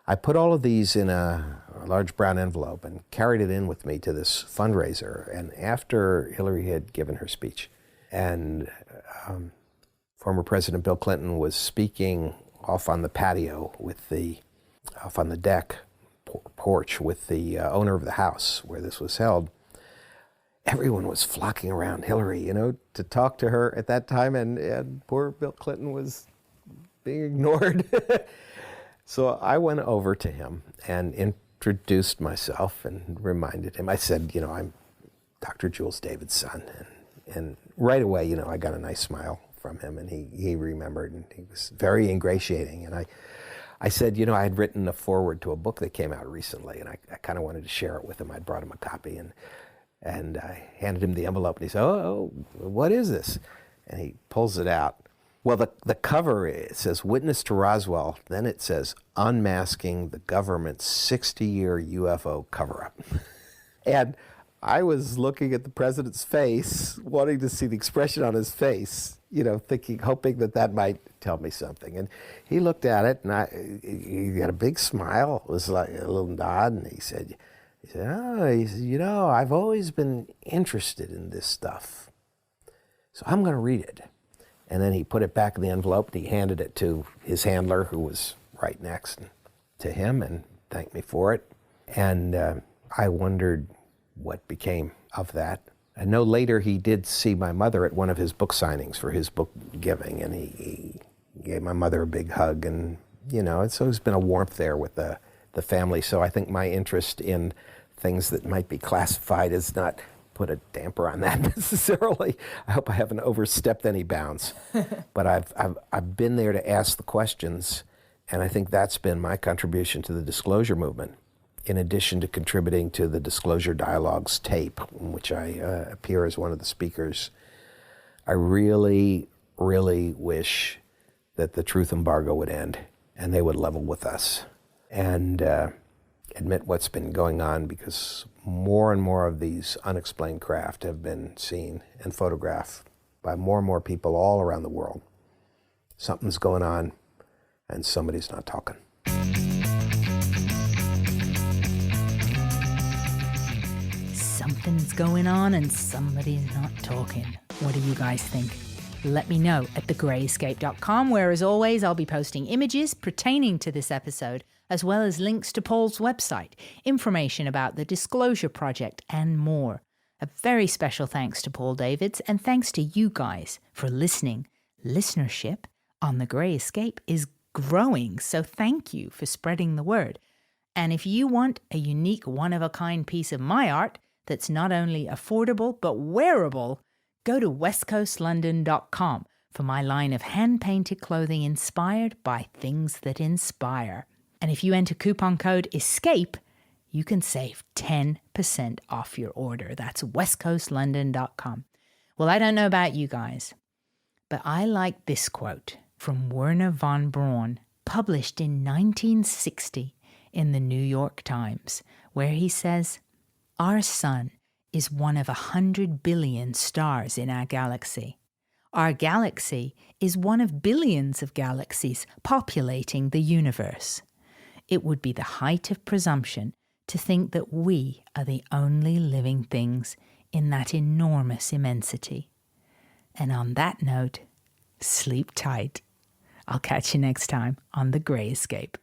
I put all of these in a large brown envelope and carried it in with me to this fundraiser. And after Hillary had given her speech, and former President Bill Clinton was speaking off on the patio off on the deck porch with the owner of the house where this was held, everyone was flocking around Hillary, to talk to her at that time, and poor Bill Clinton was being ignored. So I went over to him and introduced myself and reminded him. I said, I'm Dr. Jules David's son. And right away, I got a nice smile from him, and he remembered, and he was very ingratiating. And I said, I had written a foreword to a book that came out recently, and I kind of wanted to share it with him. I'd brought him a copy, and I handed him the envelope, and he said, oh, what is this? And he pulls it out. Well, the cover, it says, Witness to Roswell. Then it says, Unmasking the Government's 60-Year UFO Cover-Up. And I was looking at the president's face, wanting to see the expression on his face, thinking, hoping that might tell me something. And he looked at it, and he got a big smile. It was like a little nod, and he said, I've always been interested in this stuff, so I'm going to read it. And then he put it back in the envelope, and he handed it to his handler, who was right next to him, and thanked me for it. And I wondered what became of that. And no later, he did see my mother at one of his book signings for his book giving, and he gave my mother a big hug. And, it's always been a warmth there with the family. So I think my interest in things that might be classified as not put a damper on that necessarily. I hope I haven't overstepped any bounds. But I've been there to ask the questions, and I think that's been my contribution to the disclosure movement, in addition to contributing to the Disclosure Dialogues tape, in which I appear as one of the speakers. I really, really wish that the truth embargo would end, and they would level with us and admit what's been going on, because more and more of these unexplained craft have been seen and photographed by more and more people all around the world. Something's going on, and somebody's not talking. Something's going on and somebody's not talking. What do you guys think? Let me know at thegrayscape.com, where, as always, I'll be posting images pertaining to this episode, as well as links to Paul's website, information about the Disclosure Project, and more. A very special thanks to Paul Davids, and thanks to you guys for listening. Listenership on The Grey Escape is growing, so thank you for spreading the word. And if you want a unique, one-of-a-kind piece of my art that's not only affordable but wearable, go to westcoastlondon.com for my line of hand-painted clothing inspired by things that inspire. And if you enter coupon code ESCAPE, you can save 10% off your order. That's westcoastlondon.com. Well, I don't know about you guys, but I like this quote from Werner von Braun, published in 1960 in the New York Times, where he says, "Our sun is one of 100 billion stars in our galaxy. Our galaxy is one of billions of galaxies populating the universe. It would be the height of presumption to think that we are the only living things in that enormous immensity." And on that note, sleep tight. I'll catch you next time on The Grey Escape.